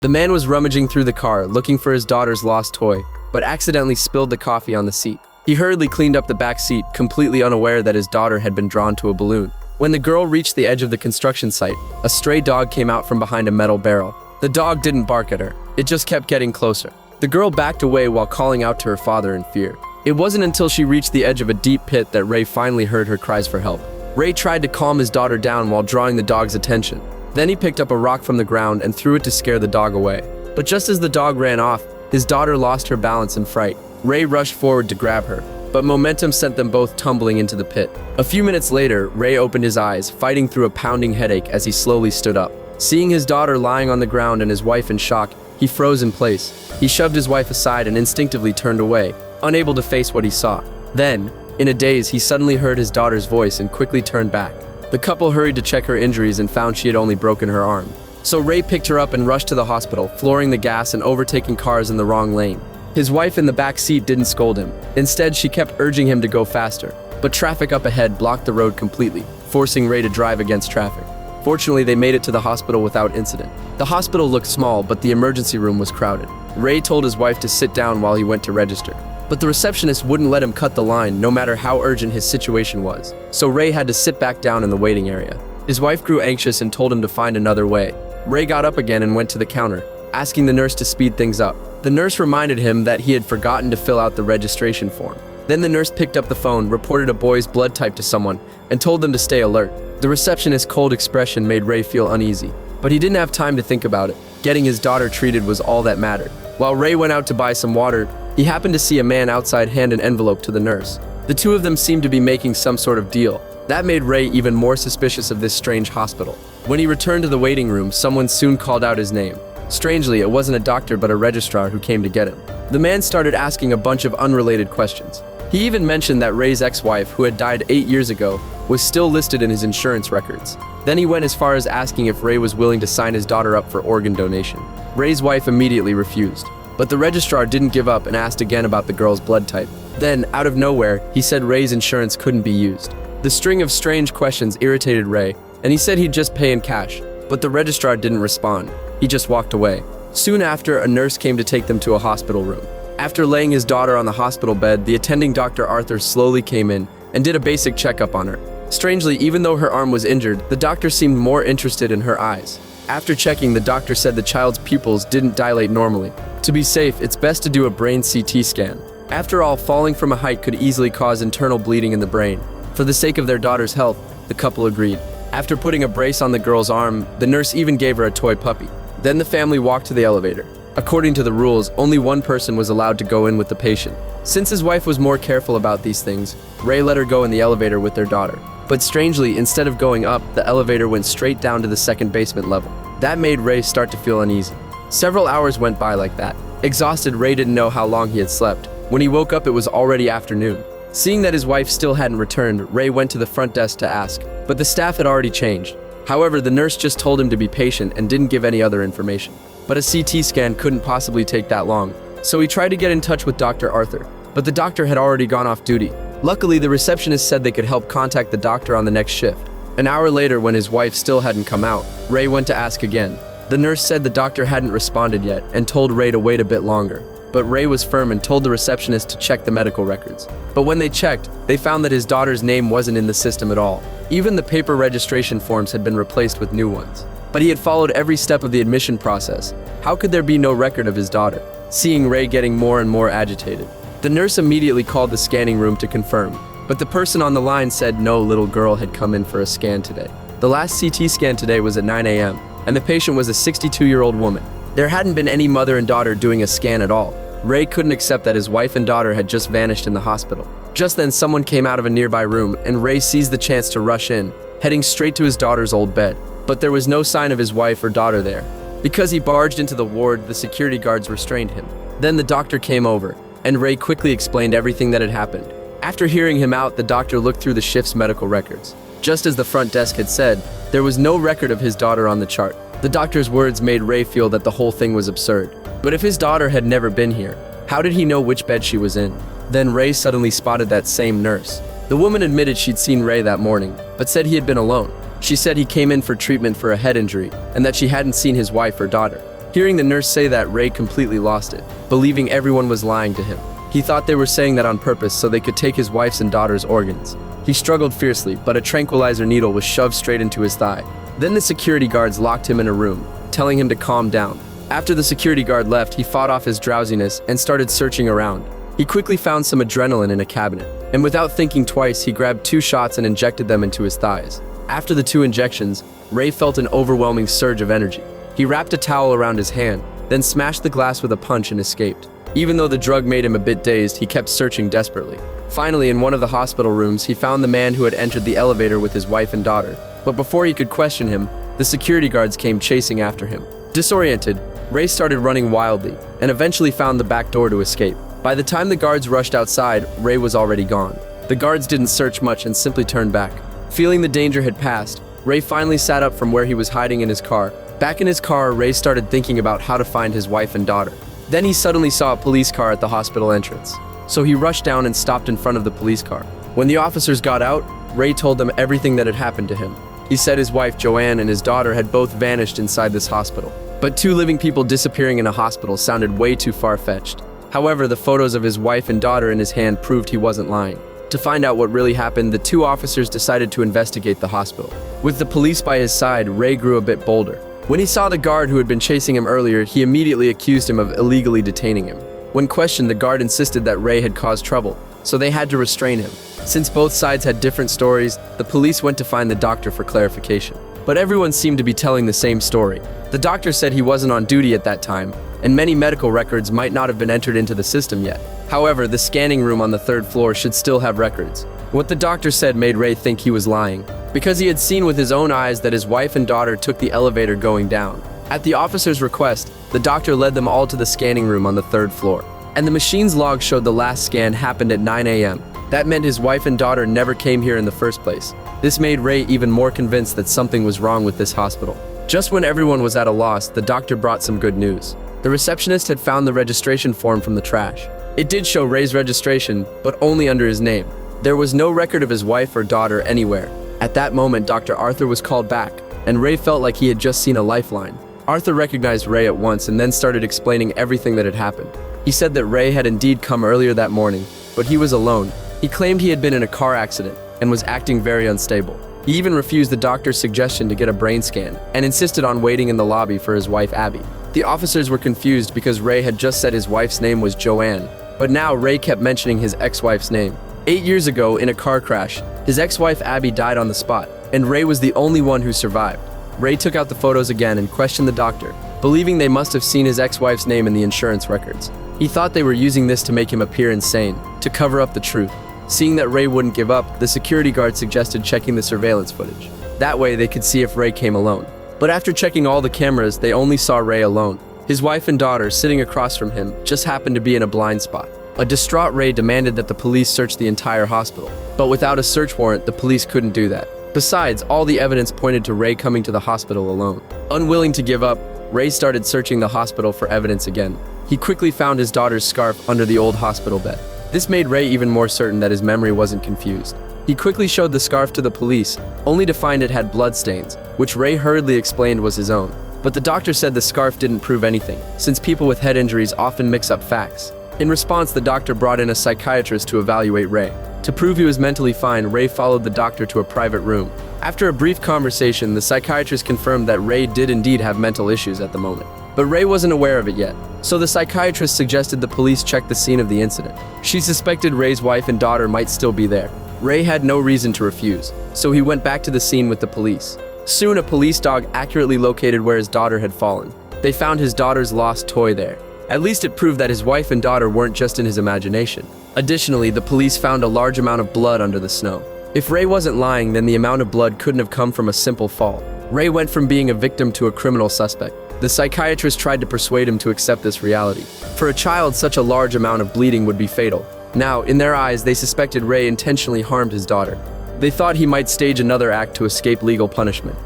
The man was rummaging through the car, looking for his daughter's lost toy, but accidentally spilled the coffee on the seat. He hurriedly cleaned up the back seat, completely unaware that his daughter had been drawn to a balloon. When the girl reached the edge of the construction site, a stray dog came out from behind a metal barrel. The dog didn't bark at her, it just kept getting closer. The girl backed away while calling out to her father in fear. It wasn't until she reached the edge of a deep pit that Ray finally heard her cries for help. Ray tried to calm his daughter down while drawing the dog's attention. Then he picked up a rock from the ground and threw it to scare the dog away. But just as the dog ran off, his daughter lost her balance in fright. Ray rushed forward to grab her, but momentum sent them both tumbling into the pit. A few minutes later, Ray opened his eyes, fighting through a pounding headache as he slowly stood up. Seeing his daughter lying on the ground and his wife in shock, he froze in place. He shoved his wife aside and instinctively turned away, unable to face what he saw. Then, in a daze, he suddenly heard his daughter's voice and quickly turned back. The couple hurried to check her injuries and found she had only broken her arm. So Ray picked her up and rushed to the hospital, flooring the gas and overtaking cars in the wrong lane. His wife in the back seat didn't scold him. Instead, she kept urging him to go faster. But traffic up ahead blocked the road completely, forcing Ray to drive against traffic. Fortunately, they made it to the hospital without incident. The hospital looked small, but the emergency room was crowded. Ray told his wife to sit down while he went to register. But the receptionist wouldn't let him cut the line, no matter how urgent his situation was. So Ray had to sit back down in the waiting area. His wife grew anxious and told him to find another way. Ray got up again and went to the counter, asking the nurse to speed things up. The nurse reminded him that he had forgotten to fill out the registration form. Then the nurse picked up the phone, reported a boy's blood type to someone, and told them to stay alert. The receptionist's cold expression made Ray feel uneasy, but he didn't have time to think about it. Getting his daughter treated was all that mattered. While Ray went out to buy some water, he happened to see a man outside hand an envelope to the nurse. The two of them seemed to be making some sort of deal. That made Ray even more suspicious of this strange hospital. When he returned to the waiting room, someone soon called out his name. Strangely, it wasn't a doctor but a registrar who came to get him. The man started asking a bunch of unrelated questions. He even mentioned that Ray's ex-wife, who had died 8 years ago, was still listed in his insurance records. Then he went as far as asking if Ray was willing to sign his daughter up for organ donation. Ray's wife immediately refused. But the registrar didn't give up and asked again about the girl's blood type. Then, out of nowhere, he said Ray's insurance couldn't be used. The string of strange questions irritated Ray, and he said he'd just pay in cash. But the registrar didn't respond. He just walked away. Soon after, a nurse came to take them to a hospital room. After laying his daughter on the hospital bed, the attending Dr. Arthur slowly came in and did a basic checkup on her. Strangely, even though her arm was injured, the doctor seemed more interested in her eyes. After checking, the doctor said the child's pupils didn't dilate normally. To be safe, it's best to do a brain CT scan. After all, falling from a height could easily cause internal bleeding in the brain. For the sake of their daughter's health, the couple agreed. After putting a brace on the girl's arm, the nurse even gave her a toy puppy. Then the family walked to the elevator. According to the rules, only one person was allowed to go in with the patient. Since his wife was more careful about these things, Ray let her go in the elevator with their daughter. But strangely, instead of going up, the elevator went straight down to the second basement level. That made Ray start to feel uneasy. Several hours went by like that. Exhausted, Ray didn't know how long he had slept. When he woke up, it was already afternoon. Seeing that his wife still hadn't returned, Ray went to the front desk to ask, but the staff had already changed. However, the nurse just told him to be patient and didn't give any other information. But a CT scan couldn't possibly take that long, so he tried to get in touch with Dr. Arthur, but the doctor had already gone off duty. Luckily, the receptionist said they could help contact the doctor on the next shift. An hour later, when his wife still hadn't come out, Ray went to ask again. The nurse said the doctor hadn't responded yet and told Ray to wait a bit longer. But Ray was firm and told the receptionist to check the medical records. But when they checked, they found that his daughter's name wasn't in the system at all. Even the paper registration forms had been replaced with new ones. But he had followed every step of the admission process. How could there be no record of his daughter? Seeing Ray getting more and more agitated, the nurse immediately called the scanning room to confirm. But the person on the line said no little girl had come in for a scan today. The last CT scan today was at 9 a.m., and the patient was a 62-year-old woman. There hadn't been any mother and daughter doing a scan at all. Ray couldn't accept that his wife and daughter had just vanished in the hospital. Just then, someone came out of a nearby room, and Ray seized the chance to rush in, heading straight to his daughter's old bed. But there was no sign of his wife or daughter there. Because he barged into the ward, the security guards restrained him. Then the doctor came over, and Ray quickly explained everything that had happened. After hearing him out, the doctor looked through the shift's medical records. Just as the front desk had said, there was no record of his daughter on the chart. The doctor's words made Ray feel that the whole thing was absurd. But if his daughter had never been here, how did he know which bed she was in? Then Ray suddenly spotted that same nurse. The woman admitted she'd seen Ray that morning, but said he had been alone. She said he came in for treatment for a head injury, and that she hadn't seen his wife or daughter. Hearing the nurse say that, Ray completely lost it, believing everyone was lying to him. He thought they were saying that on purpose so they could take his wife's and daughter's organs. He struggled fiercely, but a tranquilizer needle was shoved straight into his thigh. Then the security guards locked him in a room, telling him to calm down. After the security guard left, he fought off his drowsiness and started searching around. He quickly found some adrenaline in a cabinet, and without thinking twice, he grabbed 2 shots and injected them into his thighs. After the 2 injections, Ray felt an overwhelming surge of energy. He wrapped a towel around his hand, then smashed the glass with a punch and escaped. Even though the drug made him a bit dazed, he kept searching desperately. Finally, in one of the hospital rooms, he found the man who had entered the elevator with his wife and daughter. But before he could question him, the security guards came chasing after him. Disoriented, Ray started running wildly and eventually found the back door to escape. By the time the guards rushed outside, Ray was already gone. The guards didn't search much and simply turned back. Feeling the danger had passed, Ray finally sat up from where he was hiding in his car. Back in his car, Ray started thinking about how to find his wife and daughter. Then he suddenly saw a police car at the hospital entrance. So he rushed down and stopped in front of the police car. When the officers got out, Ray told them everything that had happened to him. He said his wife Joanne and his daughter had both vanished inside this hospital. But 2 living people disappearing in a hospital sounded way too far-fetched. However, the photos of his wife and daughter in his hand proved he wasn't lying. To find out what really happened, the 2 officers decided to investigate the hospital. With the police by his side, Ray grew a bit bolder. When he saw the guard who had been chasing him earlier, he immediately accused him of illegally detaining him. When questioned, the guard insisted that Ray had caused trouble, so they had to restrain him. Since both sides had different stories, the police went to find the doctor for clarification. But everyone seemed to be telling the same story. The doctor said he wasn't on duty at that time, and many medical records might not have been entered into the system yet. However, the scanning room on the 3rd floor should still have records. What the doctor said made Ray think he was lying, because he had seen with his own eyes that his wife and daughter took the elevator going down. At the officer's request, the doctor led them all to the scanning room on the 3rd floor, and the machine's log showed the last scan happened at 9 a.m. That meant his wife and daughter never came here in the first place. This made Ray even more convinced that something was wrong with this hospital. Just when everyone was at a loss, the doctor brought some good news. The receptionist had found the registration form from the trash. It did show Ray's registration, but only under his name. There was no record of his wife or daughter anywhere. At that moment, Dr. Arthur was called back, and Ray felt like he had just seen a lifeline. Arthur recognized Ray at once and then started explaining everything that had happened. He said that Ray had indeed come earlier that morning, but he was alone. He claimed he had been in a car accident and was acting very unstable. He even refused the doctor's suggestion to get a brain scan and insisted on waiting in the lobby for his wife Abby. The officers were confused because Ray had just said his wife's name was Joanne, but now Ray kept mentioning his ex-wife's name. 8 years ago, in a car crash, his ex-wife Abby died on the spot, and Ray was the only one who survived. Ray took out the photos again and questioned the doctor, believing they must have seen his ex-wife's name in the insurance records. He thought they were using this to make him appear insane, to cover up the truth. Seeing that Ray wouldn't give up, the security guard suggested checking the surveillance footage. That way, they could see if Ray came alone. But after checking all the cameras, they only saw Ray alone. His wife and daughter, sitting across from him, just happened to be in a blind spot. A distraught Ray demanded that the police search the entire hospital. But without a search warrant, the police couldn't do that. Besides, all the evidence pointed to Ray coming to the hospital alone. Unwilling to give up, Ray started searching the hospital for evidence again. He quickly found his daughter's scarf under the old hospital bed. This made Ray even more certain that his memory wasn't confused. He quickly showed the scarf to the police, only to find it had bloodstains, which Ray hurriedly explained was his own. But the doctor said the scarf didn't prove anything, since people with head injuries often mix up facts. In response, the doctor brought in a psychiatrist to evaluate Ray. To prove he was mentally fine, Ray followed the doctor to a private room. After a brief conversation, the psychiatrist confirmed that Ray did indeed have mental issues at the moment. But Ray wasn't aware of it yet, so the psychiatrist suggested the police check the scene of the incident. She suspected Ray's wife and daughter might still be there. Ray had no reason to refuse, so he went back to the scene with the police. Soon, a police dog accurately located where his daughter had fallen. They found his daughter's lost toy there. At least it proved that his wife and daughter weren't just in his imagination. Additionally, the police found a large amount of blood under the snow. If Ray wasn't lying, then the amount of blood couldn't have come from a simple fall. Ray went from being a victim to a criminal suspect. The psychiatrist tried to persuade him to accept this reality. For a child, such a large amount of bleeding would be fatal. Now, in their eyes, they suspected Ray intentionally harmed his daughter. They thought he might stage another act to escape legal punishment.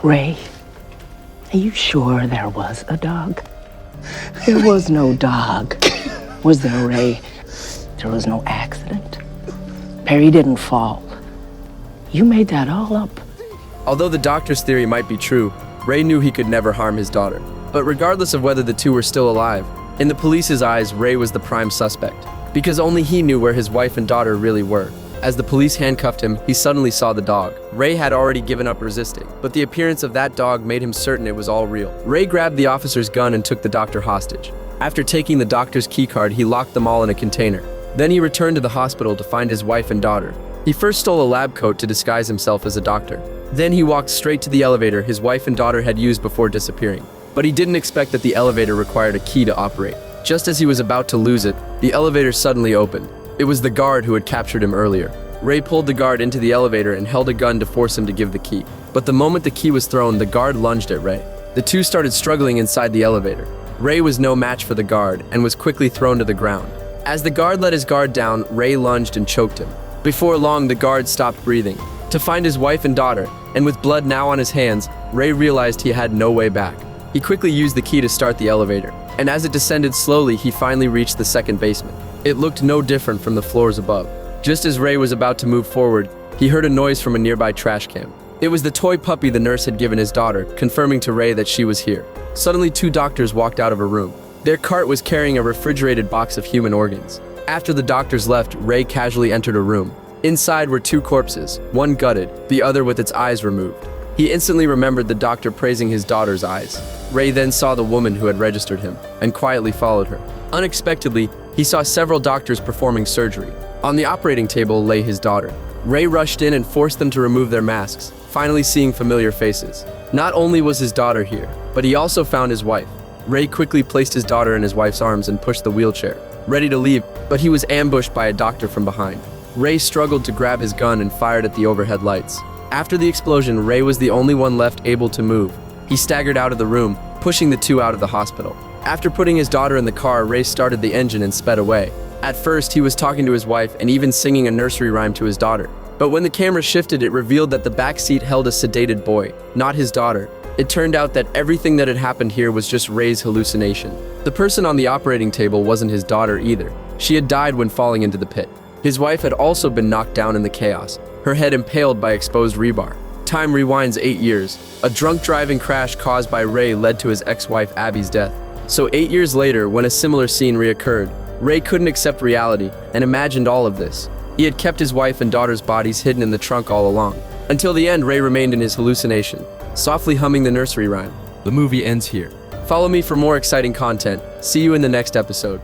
Ray, are you sure there was a dog? There was no dog. Was there, Ray? There was no accident. Perry didn't fall. You made that all up. Although the doctor's theory might be true, Ray knew he could never harm his daughter. But regardless of whether the two were still alive, in the police's eyes, Ray was the prime suspect, because only he knew where his wife and daughter really were. As the police handcuffed him, he suddenly saw the dog. Ray had already given up resisting, but the appearance of that dog made him certain it was all real. Ray grabbed the officer's gun and took the doctor hostage. After taking the doctor's keycard, he locked them all in a container. Then he returned to the hospital to find his wife and daughter. He first stole a lab coat to disguise himself as a doctor. Then he walked straight to the elevator his wife and daughter had used before disappearing. But he didn't expect that the elevator required a key to operate. Just as he was about to lose it, the elevator suddenly opened. It was the guard who had captured him earlier. Ray pulled the guard into the elevator and held a gun to force him to give the key. But the moment the key was thrown, the guard lunged at Ray. The two started struggling inside the elevator. Ray was no match for the guard and was quickly thrown to the ground. As the guard let his guard down, Ray lunged and choked him. Before long, the guard stopped breathing. To find his wife and daughter, and with blood now on his hands, Ray realized he had no way back. He quickly used the key to start the elevator, and as it descended slowly, he finally reached the second basement. It looked no different from the floors above. Just as Ray was about to move forward, he heard a noise from a nearby trash can. It was the toy puppy the nurse had given his daughter, confirming to Ray that she was here. Suddenly, two doctors walked out of a room. Their cart was carrying a refrigerated box of human organs. After the doctors left, Ray casually entered a room. Inside were two corpses, one gutted, the other with its eyes removed. He instantly remembered the doctor praising his daughter's eyes. Ray then saw the woman who had registered him, and quietly followed her. Unexpectedly, he saw several doctors performing surgery. On the operating table lay his daughter. Ray rushed in and forced them to remove their masks, finally seeing familiar faces. Not only was his daughter here, but he also found his wife. Ray quickly placed his daughter in his wife's arms and pushed the wheelchair, ready to leave, but he was ambushed by a doctor from behind. Ray struggled to grab his gun and fired at the overhead lights. After the explosion, Ray was the only one left able to move. He staggered out of the room, pushing the two out of the hospital. After putting his daughter in the car, Ray started the engine and sped away. At first, he was talking to his wife and even singing a nursery rhyme to his daughter. But when the camera shifted, it revealed that the back seat held a sedated boy, not his daughter. It turned out that everything that had happened here was just Ray's hallucination. The person on the operating table wasn't his daughter either. She had died when falling into the pit. His wife had also been knocked down in the chaos, her head impaled by exposed rebar. Time rewinds 8 years. A drunk driving crash caused by Ray led to his ex-wife Abby's death. So 8 years later, when a similar scene reoccurred, Ray couldn't accept reality and imagined all of this. He had kept his wife and daughter's bodies hidden in the trunk all along. Until the end, Ray remained in his hallucination, softly humming the nursery rhyme. The movie ends here. Follow me for more exciting content. See you in the next episode.